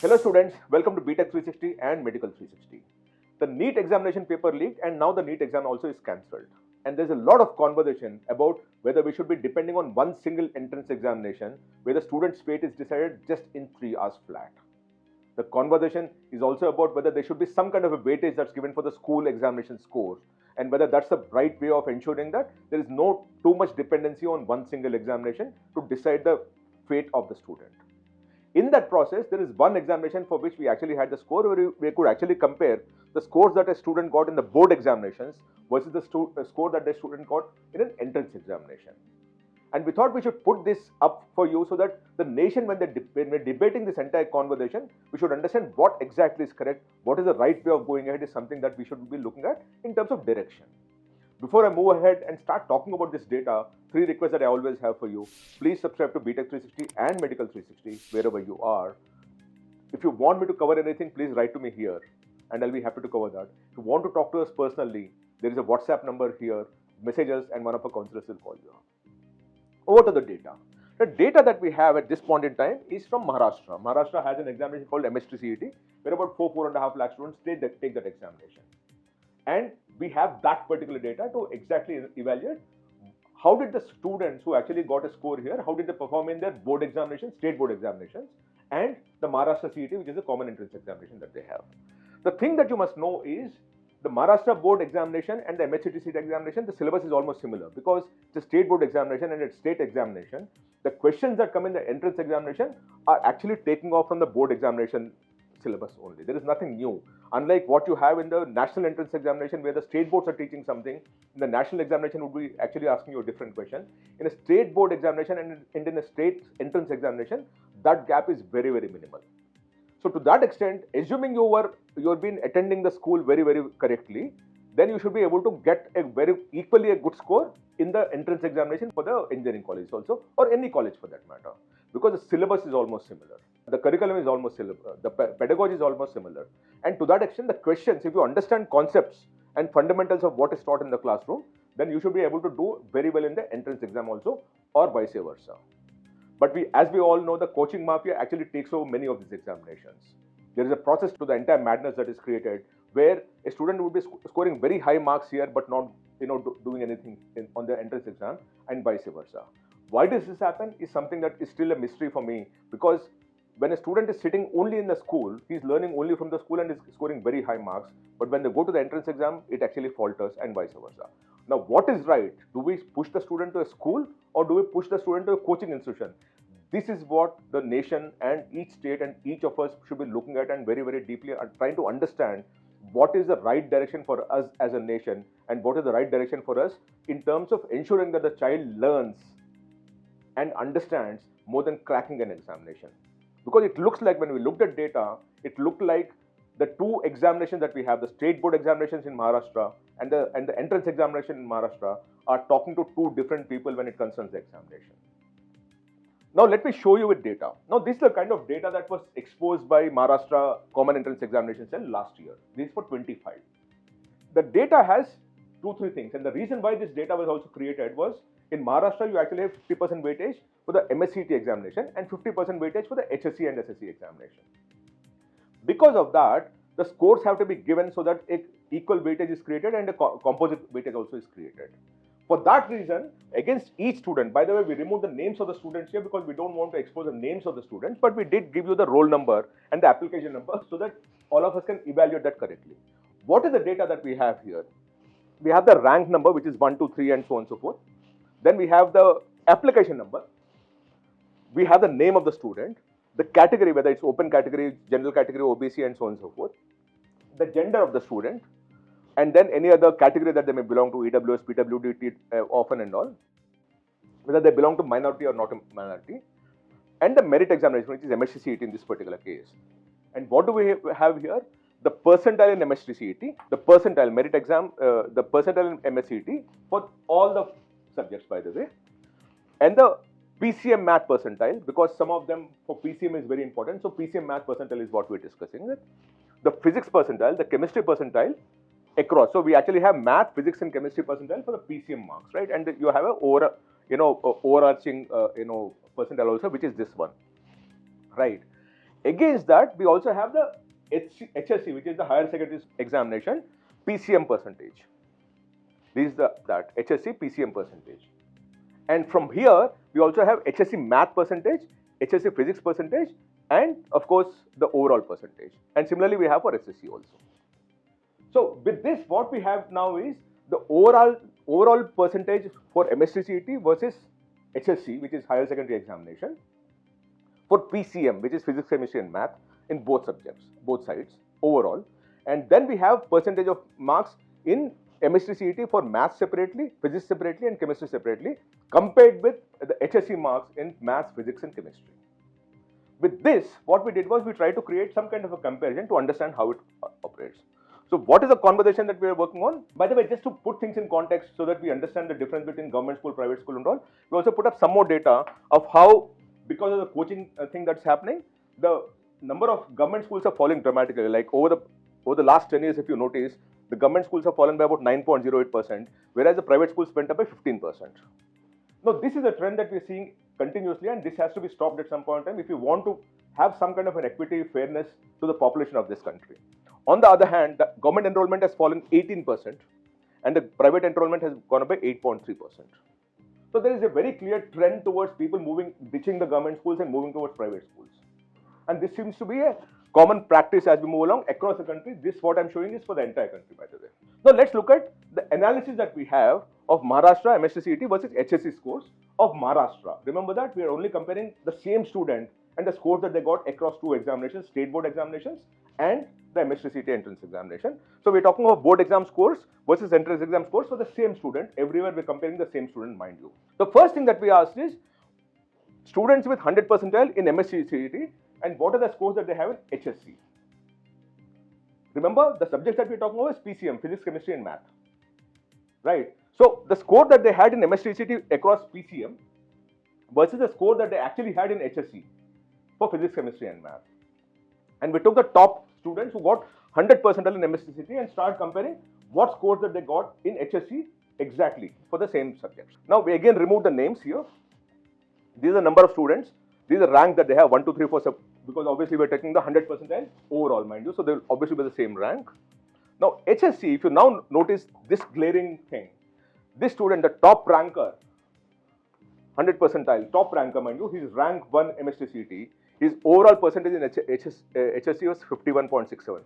Hello students, welcome to Btech360 and Medical 360. The NEET examination paper leaked and now the NEET exam also is cancelled. And there's a lot of conversation about whether we should be depending on one single entrance examination where the student's fate is decided just in 3 hours flat. The conversation is also about whether there should be some kind of a weightage that's given for the school examination scores and whether that's the right way of ensuring that there is no too much dependency on one single examination to decide the fate of the student. In that process, there is one examination for which we actually had the score where we could actually compare the scores that a student got in the board examinations versus the score that the student got in an entrance examination. And we thought we should put this up for you so that the nation, when we're debating this entire conversation, we should understand what exactly is correct, what is the right way of going ahead is something that we should be looking at in terms of direction. Before I move ahead and start talking about this data, 3 requests that I always have for you. Please subscribe to Btech360 and Medical 360 wherever you are. If you want me to cover anything, please write to me here and I'll be happy to cover that. If you want to talk to us personally, there is a WhatsApp number here, message us and one of our counselors will call you. Over to the data. The data that we have at this point in time is from Maharashtra. Maharashtra has an examination called MHT CET where about 4.5 lakh students take that examination. And we have that particular data to exactly evaluate how did the students who actually got a score here, how did they perform in their board examinations, state board examinations, and the Maharashtra CET, which is a common entrance examination that they have. The thing that you must know is the Maharashtra board examination and the MHT CET examination, the syllabus is almost similar because it's a state board examination and it's state examination. The questions that come in the entrance examination are actually taking off from the board examination syllabus only. There is nothing new. Unlike what you have in the national entrance examination where the state boards are teaching something, in the national examination would be actually asking you a different question. In a state board examination and in a state entrance examination, that gap is very, very minimal. So to that extent, assuming you've been attending the school very, very correctly, then you should be able to get a very equally a good score in the entrance examination for the engineering college also, or any college for that matter, because the syllabus is almost similar. The curriculum is almost similar, the pedagogy is almost similar. And to that extent, the questions, if you understand concepts and fundamentals of what is taught in the classroom, then you should be able to do very well in the entrance exam also, or vice versa. But as we all know, the coaching mafia actually takes over many of these examinations. There is a process to the entire madness that is created where a student would be scoring very high marks here but not doing anything on the entrance exam and vice versa. Why does this happen is something that is still a mystery for me, because when a student is sitting only in the school, he is learning only from the school and is scoring very high marks. But when they go to the entrance exam, it actually falters and vice versa. Now, what is right? Do we push the student to a school or do we push the student to a coaching institution? This is what the nation and each state and each of us should be looking at and very, very deeply trying to understand what is the right direction for us as a nation and what is the right direction for us in terms of ensuring that the child learns and understands more than cracking an examination. Because it looks like when we looked at data, it looked like the 2 examinations that we have, the state board examinations in Maharashtra and the entrance examination in Maharashtra are talking to 2 different people when it concerns the examination. Now let me show you with data. Now this is the kind of data that was exposed by Maharashtra Common Entrance Examination Cell last year. This is for 25. The data has 2-3 things, and the reason why this data was also created was in Maharashtra you actually have 50% weightage for the MSCT examination and 50% weightage for the HSC and SSC examination. Because of that, the scores have to be given so that equal weightage is created and a composite weightage also is created. For that reason, against each student, by the way, we removed the names of the students here because we don't want to expose the names of the students, but we did give you the roll number and the application number so that all of us can evaluate that correctly. What is the data that we have here? We have the rank number, which is 1, 2, 3 and so on and so forth. Then we have the application number. We have the name of the student, the category, whether it's open category, general category, OBC and so on and so forth, the gender of the student, and then any other category that they may belong to, EWS, PWD, orphan and all, whether they belong to minority or not a minority, and the merit examination, which is MHT CET in this particular case. And what do we have here? The percentile in MHT CET, the percentile merit exam, the percentile in MSCET for all the subjects, by the way, and the PCM math percentile, because some of them for PCM is very important. So PCM math percentile is what we're discussing. The physics percentile, the chemistry percentile, across. So we actually have math, physics, and chemistry percentile for the PCM marks, right? And you have a overarching percentile also, which is this one, right? Against that, we also have the HSC, which is the higher secondary examination, PCM percentage. This is that HSC PCM percentage. And from here, we also have HSC math percentage, HSC physics percentage, and of course, the overall percentage. And similarly, we have for SSC also. So with this, what we have now is the overall percentage for MHT CET versus HSC, which is higher secondary examination, for PCM, which is physics, chemistry, and math in both subjects, both sides overall. And then we have percentage of marks in MHT CET for math separately, physics separately, and chemistry separately, compared with the HSC marks in math, physics, and chemistry. With this, what we did was we tried to create some kind of a comparison to understand how it operates. So what is the conversation that we are working on? By the way, just to put things in context so that we understand the difference between government school, private school and all, we also put up some more data of how, because of the coaching thing that's happening, the number of government schools are falling dramatically. Like over the last 10 years, if you notice, the government schools have fallen by about 9.08%, whereas the private schools went up by 15%. Now, this is a trend that we're seeing continuously, and this has to be stopped at some point in time if you want to have some kind of an equity, fairness to the population of this country. On the other hand, the government enrollment has fallen 18%, and the private enrollment has gone up by 8.3%. So there is a very clear trend towards people ditching the government schools and moving towards private schools. And this seems to be a common practice as we move along across the country. This, what I'm showing, is for the entire country, by the way. Now let's look at the analysis that we have of Maharashtra MHT CET versus HSC scores of Maharashtra. Remember that we are only comparing the same student and the scores that they got across two examinations, state board examinations and the MHT CET entrance examination. So we're talking about board exam scores versus entrance exam scores for the same student. Everywhere we're comparing the same student, mind you. The first thing that we asked is students with 100 percentile in MHT CET and what are the scores that they have in HSC. Remember, the subjects that we're talking about is PCM, physics, chemistry and math. Right? So the score that they had in MHT CET across PCM versus the score that they actually had in HSC for physics, chemistry and math. And we took the top students who got 100 percentile in MHT CET and started comparing what scores that they got in HSC exactly for the same subjects. Now we again remove the names here. These are the number of students. These are rank that they have 1, 2, 3, 4, because obviously we're taking the 100 percentile overall, mind you. So they'll obviously be the same rank. Now HSC, if you now notice this glaring thing, this student, the top ranker, 100 percentile, top ranker, mind you, he's rank 1 MHT CET. His overall percentage in HSC was 51.67%.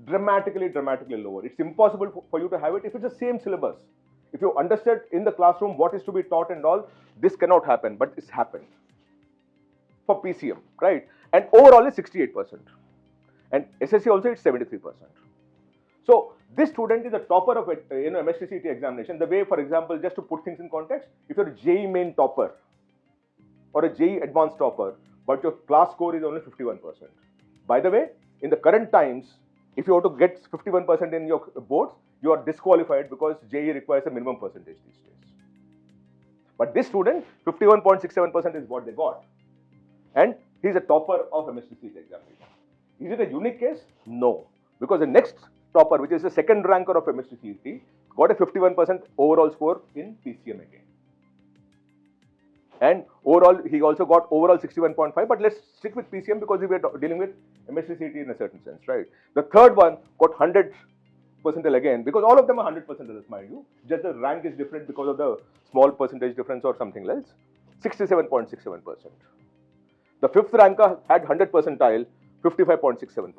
Dramatically lower. It's impossible for you to have it if it's the same syllabus. If you understood in the classroom what is to be taught and all, this cannot happen, but it's happened for PCM, right? And overall is 68%. And SSC also it's 73%. So this student is a topper of MHT CET examination. The way, for example, just to put things in context, if you're a JEE main topper or a JEE advanced topper, but your class score is only 51%. By the way, in the current times, if you want to get 51% in your boards, you are disqualified because JEE requires a minimum percentage these days. But this student, 51.67% is what they got. And he's a topper of MHT CET examination. Is it a unique case? No. Because the next topper, which is the second ranker of MHT CET, got a 51% overall score in PCM again. And overall, he also got overall 61.5, but let's stick with PCM because we were dealing with MHT CET in a certain sense, right? The third one got 100 percentile again, because all of them are 100 percentiles, mind you. Just the rank is different because of the small percentage difference or something else. 67.67%. The fifth ranker had 100 percentile, 55.67%.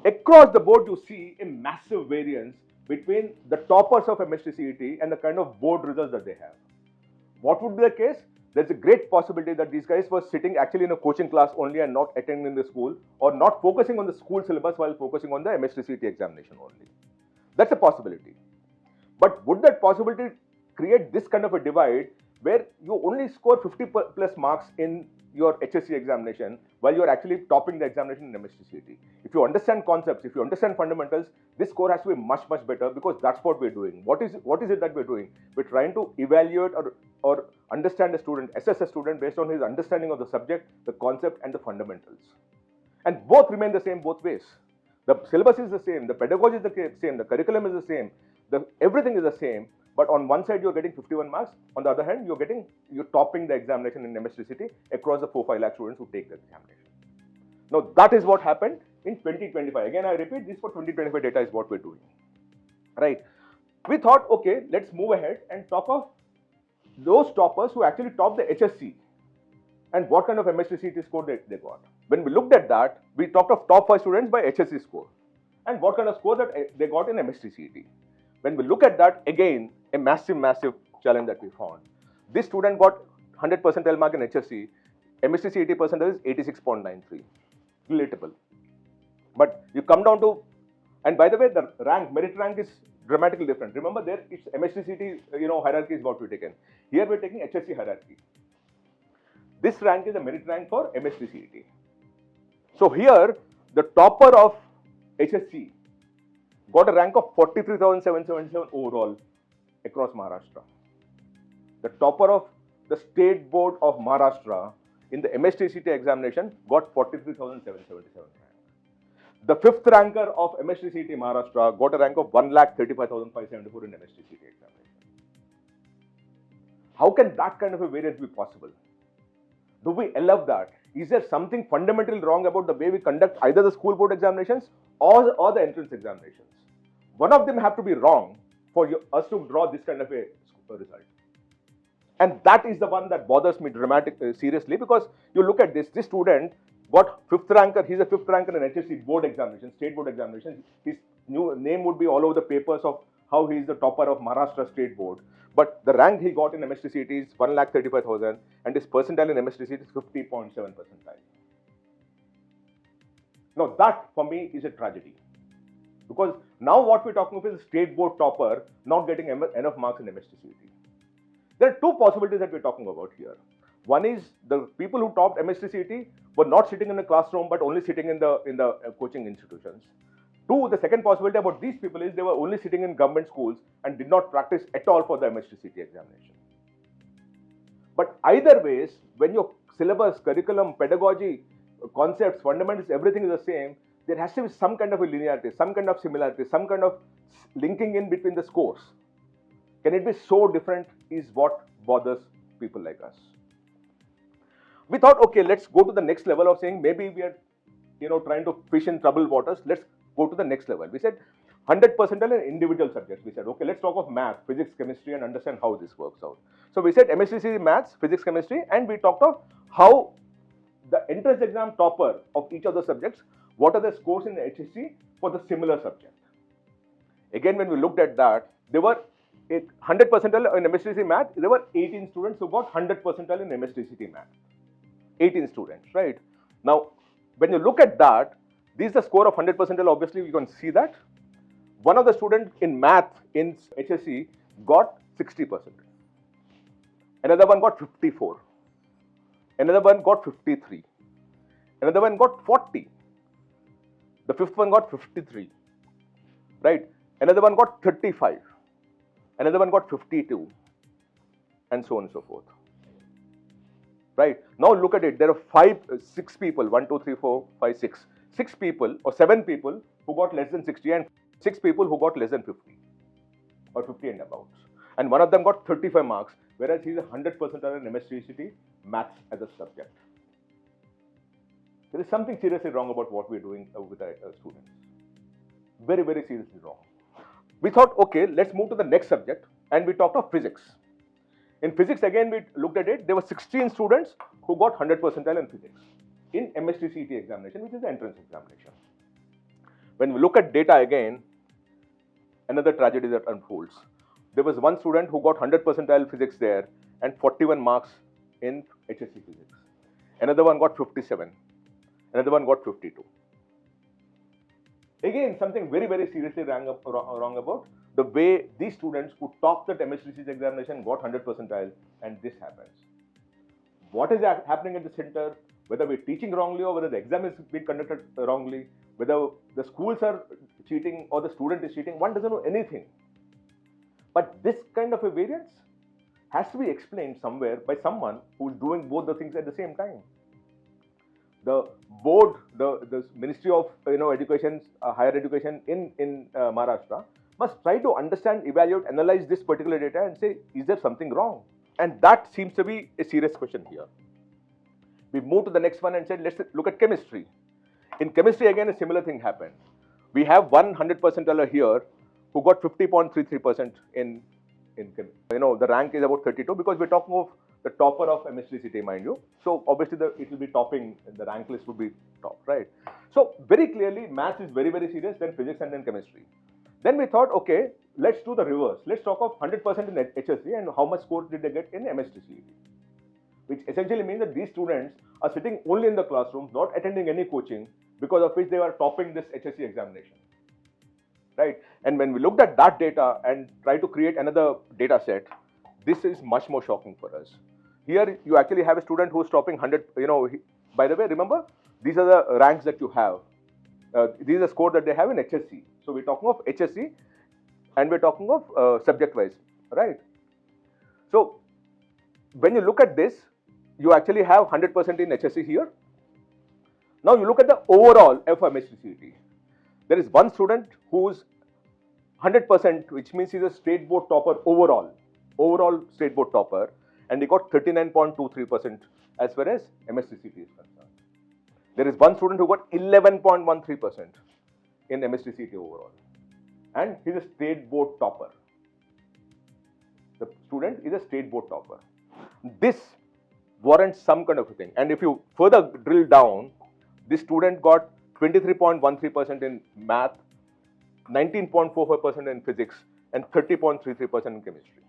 Across the board, you see a massive variance between the toppers of MHT CET and the kind of board results that they have. What would be the case? There's a great possibility that these guys were sitting actually in a coaching class only and not attending the school, or not focusing on the school syllabus while focusing on the MHT CET examination only. That's a possibility. But would that possibility create this kind of a divide where you only score 50 plus marks in your HSC examination while you're actually topping the examination in MHT CET? If you understand concepts, if you understand fundamentals, this score has to be much better, because that's what we're doing. What is it that we're doing? We're trying to evaluate or understand a student, assess a student based on his understanding of the subject, the concept and the fundamentals. And both remain the same both ways. The syllabus is the same, the pedagogy is the same, the curriculum is the same, everything is the same, But on one side, you're getting 51 marks. On the other hand, you're topping the examination in MHT CET across the 4-5 lakh students who take the examination. Now, that is what happened in 2025. Again, I repeat, this for 2025 data is what we're doing. Right? We thought, okay, let's move ahead and talk of those toppers who actually topped the HSC and what kind of MHT CET score they got. When we looked at that, we talked of top 5 students by HSC score and what kind of score that they got in MHT CET. When we look at that, again, a massive challenge that we found. This student got 100 percentile mark in HSC, MHT CET percentile is 86.93, relatable. But you come down to, and by the way, the merit rank is dramatically different. Remember there, it's MHT CET, hierarchy is what we've taken. Here we're taking HSC hierarchy. This rank is a merit rank for MHT CET. So here, the topper of HSC got a rank of 43,777 overall across Maharashtra. The topper of the State Board of Maharashtra in the MHT CET examination got 43,777 rank. The 5th ranker of MHT CET Maharashtra got a rank of 1,35,574 in MHT CET examination. How can that kind of a variance be possible? Do we allow that? Is there something fundamentally wrong about the way we conduct either the school board examinations or the entrance examinations? One of them have to be wrong for us to draw this kind of a result. And that is the one that bothers me seriously, because you look at this student got 5th ranker, he's a 5th ranker in HSC board examination, state board examination. His new name would be all over the papers of how he is the topper of Maharashtra state board. But the rank he got in MHT CET is 1,35,000 and his percentile in MHT CET is 50.7 percentile. Now that for me is a tragedy. Because now what we're talking about is a state board topper not getting enough marks in MHT CET. There are 2 possibilities that we're talking about here. One is the people who topped MHT CET were not sitting in a classroom but only sitting in the coaching institutions. 2, the second possibility about these people is they were only sitting in government schools and did not practice at all for the MHT CET examination. But either ways, when your syllabus, curriculum, pedagogy, concepts, fundamentals, everything is the same, there has to be some kind of a linearity, some kind of similarity, some kind of linking in between the scores. Can it be so different is what bothers people like us. We thought, okay, let's go to the next level of saying maybe we are, trying to fish in troubled waters. Let's go to the next level. We said 100 percentile in individual subjects. We said, okay, let's talk of math, physics, chemistry, and understand how this works out. So we said MHT maths, physics, chemistry, and we talked of how the entrance exam topper of each of the subjects, what are the scores in the HSC for the similar subject. Again, when we looked at that, there were 100 percentile in MHT math. There were 18 students who got 100 percentile in MHT math. 18 students, right? Now, when you look at that, this is the score of 100 percentile. Obviously, you can see that. One of the students in math in HSC got 60%. Another one got 54. Another one got 53. Another one got 40. The 5th one got 53. Right? Another one got 35. Another one got 52. And so on and so forth. Right? Now look at it. There are 6 people. 1, 2, 3, 4, 5, 6. 6 people or 7 people who got less than 60 and 6 people who got less than 50 or 50 and above. And one of them got 35 marks, whereas he's a 100 percentile in MHT CET maths as a subject. There is something seriously wrong about what we're doing with our students. Very, very seriously wrong. We thought, okay, let's move to the next subject, and we talked of physics. In physics, again, we looked at it. There were 16 students who got 100 percentile in physics in MHT CET examination, which is the entrance examination. When we look at data again, another tragedy that unfolds. There was one student who got 100 percentile physics there and 41 marks in HSC physics. Another one got 57. Another one got 52. Again, something very, very seriously wrong about the way these students who topped the MHT CET examination got 100 percentile, and this happens. What is happening at the center? Whether we're teaching wrongly or whether the exam is being conducted wrongly, whether the schools are cheating or the student is cheating, one doesn't know anything. But this kind of a variance has to be explained somewhere by someone who is doing both the things at the same time. The board, the Ministry of Education, higher education in Maharashtra must try to understand, evaluate, analyze this particular data and say, is there something wrong? And that seems to be a serious question here. We moved to the next one and said, let's look at chemistry. In chemistry, again, a similar thing happened. We have 100 percentile here who got 50.33% in chemistry. The rank is about 32 because we're talking of the topper of MHT CET, mind you. So obviously it will be topping, the rank list would be top, right? So very clearly, maths is very, very serious, then physics and then chemistry. Then we thought, okay, let's do the reverse. Let's talk of 100% in HSC and how much score did they get in MHT CET. Which essentially means that these students are sitting only in the classroom, not attending any coaching, because of which they are topping this HSC examination, right? And when we looked at that data and tried to create another data set, this is much more shocking for us. Here, you actually have a student who's topping 100, by the way, remember, these are the ranks that you have. These are the score that they have in HSC. So we're talking of HSC and we're talking of subject-wise, right? So when you look at this, you actually have 100% in HSC here. Now you look at the overall of MHT CET. There is one student who's 100%, which means he's a state board topper overall state board topper, and he got 39.23% as far as MHT CET is concerned. There is one student who got 11.13% in MHT CET overall, and he's a state board topper. The student is a state board topper. This warrants some kind of a thing. And if you further drill down, this student got 23.13% in math, 19.45% in physics, and 30.33% in chemistry.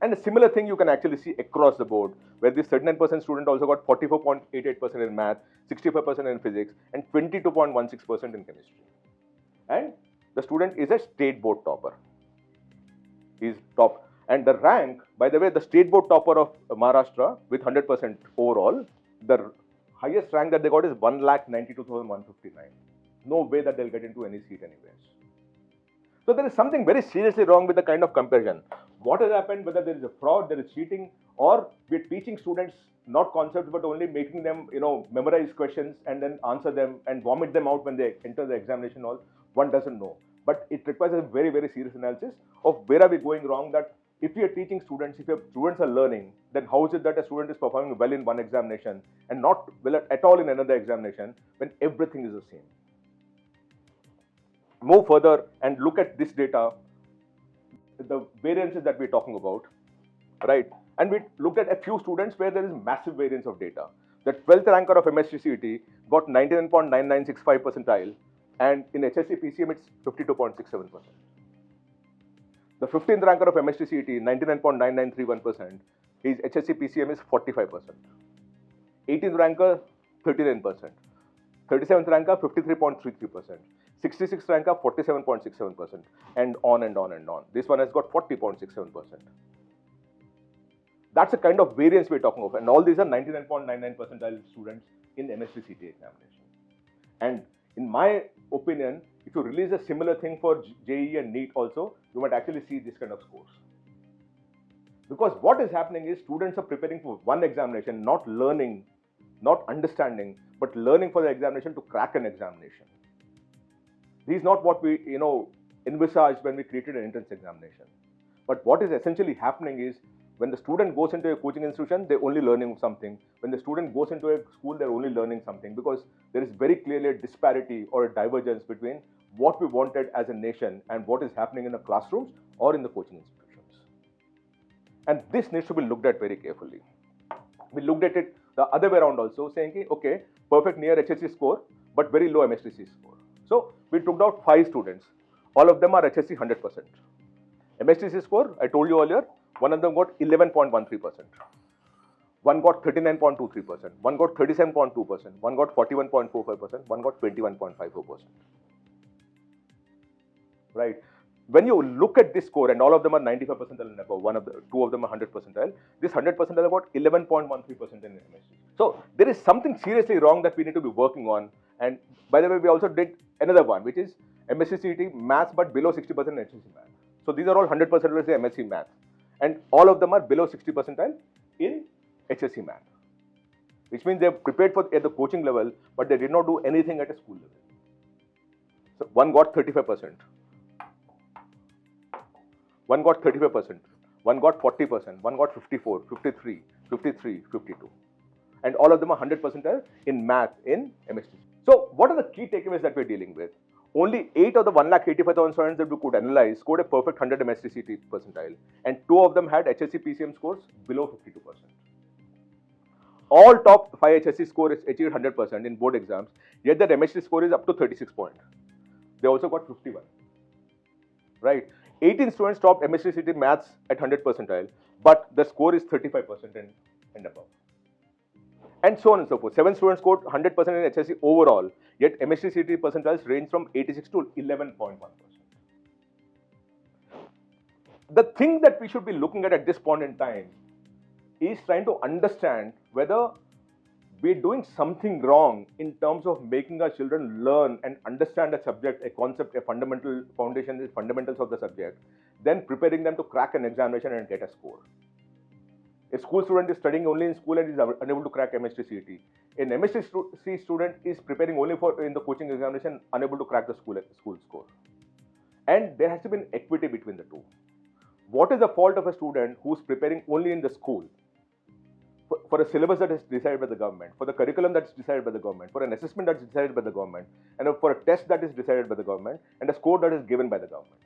And a similar thing you can actually see across the board, where this 39% student also got 44.88% in math, 65% in physics, and 22.16% in chemistry. And the student is a state board topper. He's top. And the rank, by the way, the state board topper of Maharashtra with 100% overall, the highest rank that they got is 1,92,159. No way that they'll get into any seat anyways. So there is something very seriously wrong with the kind of comparison. What has happened, whether there is a fraud, there is cheating, or we're teaching students not concepts but only making them, memorize questions and then answer them and vomit them out when they enter the examination hall, one doesn't know. But it requires a very, very serious analysis of where are we going wrong, that if we are teaching students, if your students are learning, then how is it that a student is performing well in one examination and not well at all in another examination when everything is the same? Move further and look at this data, the variances that we're talking about, right? And we looked at a few students where there is massive variance of data. The 12th ranker of MHT CET got 99.9965 percentile, and in HSC PCM it's 52.67%. The 15th ranker of MHT CET, 99.9931%, his HSC PCM is 45%. 18th ranker, 39%. 37th ranker, 53.33%. 66th ranker, 47.67%. And on and on and on. This one has got 40.67%. That's the kind of variance we're talking of. And all these are 99.99 percentile students in MHT CET examination. And in my opinion, if you release a similar thing for JEE and NEET also, you might actually see this kind of scores. Because what is happening is students are preparing for one examination, not learning, not understanding, but learning for the examination to crack an examination. This is not what we, envisaged when we created an entrance examination. But what is essentially happening is, when the student goes into a coaching institution, they're only learning something. When the student goes into a school, they're only learning something, because there is very clearly a disparity or a divergence between what we wanted as a nation and what is happening in the classrooms or in the coaching institutions. And this needs to be looked at very carefully. We looked at it the other way around also, saying, okay, perfect near HSC score, but very low MHTC score. So we took out 5 students. All of them are HSC 100%. MHTC score, I told you earlier, one of them got 11.13%. One got 39.23%. One got 37.2%. One got 41.45%. One got 21.54%. Right? When you look at this score, and all of them are 95 percentile and above, two of them are 100 percentile, this 100 percentile got 11.13% in MHT. So there is something seriously wrong that we need to be working on. And by the way, we also did another one, which is MHT CET maths, but below 60% in HSC math. So these are all 100 percentile MSc math. And all of them are below 60 percentile in HSC math, which means they're prepared for at the coaching level, but they did not do anything at a school level. So one got 35%. one got 35%, one got 40%, one got 54, 53, 53, 52. And all of them are 100% in math in MHT. So what are the key takeaways that we're dealing with? Only 8 of the 1,85,000 students that we could analyze scored a perfect 100 MHT CET percentile, and 2 of them had HSC PCM scores below 52%. All top 5 HSC scores achieved 100% in board exams, yet their MHT score is up to 36 points. They also got 51. Right? 18 students topped MHT CET maths at 100 percentile, but the score is 35% and above. And so on and so forth. 7 students scored 100% in HSC overall, yet MHT CET percentiles range from 86 to 11.1%. The thing that we should be looking at this point in time is trying to understand whether we're doing something wrong in terms of making our children learn and understand a subject, a concept, a fundamental foundation, the fundamentals of the subject, then preparing them to crack an examination and get a score. A school student is studying only in school and is unable to crack MHT CET. An MHT student is preparing only for in the coaching examination, unable to crack the school score. And there has to be an equity between the two. What is the fault of a student who's preparing only in the school for a syllabus that is decided by the government, for the curriculum that's decided by the government, for an assessment that's decided by the government, and for a test that is decided by the government, and a score that is given by the government?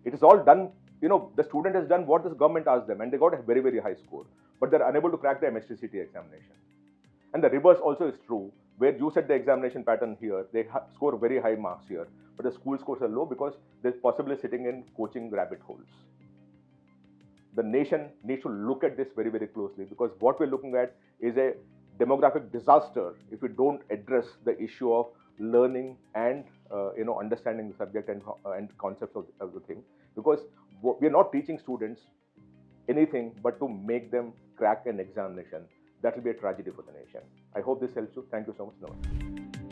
It is all done. The student has done what the government asked them, and they got a very, very high score, but they're unable to crack the MHT CET examination. And the reverse also is true, where you set the examination pattern here, they score very high marks here, but the school scores are low because they're possibly sitting in coaching rabbit holes. The nation needs to look at this very, very closely, because what we're looking at is a demographic disaster if we don't address the issue of learning and understanding the subject and concepts of the thing, because we are not teaching students anything but to make them crack an examination. That will be a tragedy for the nation. I hope this helps you. Thank you so much. Namaste.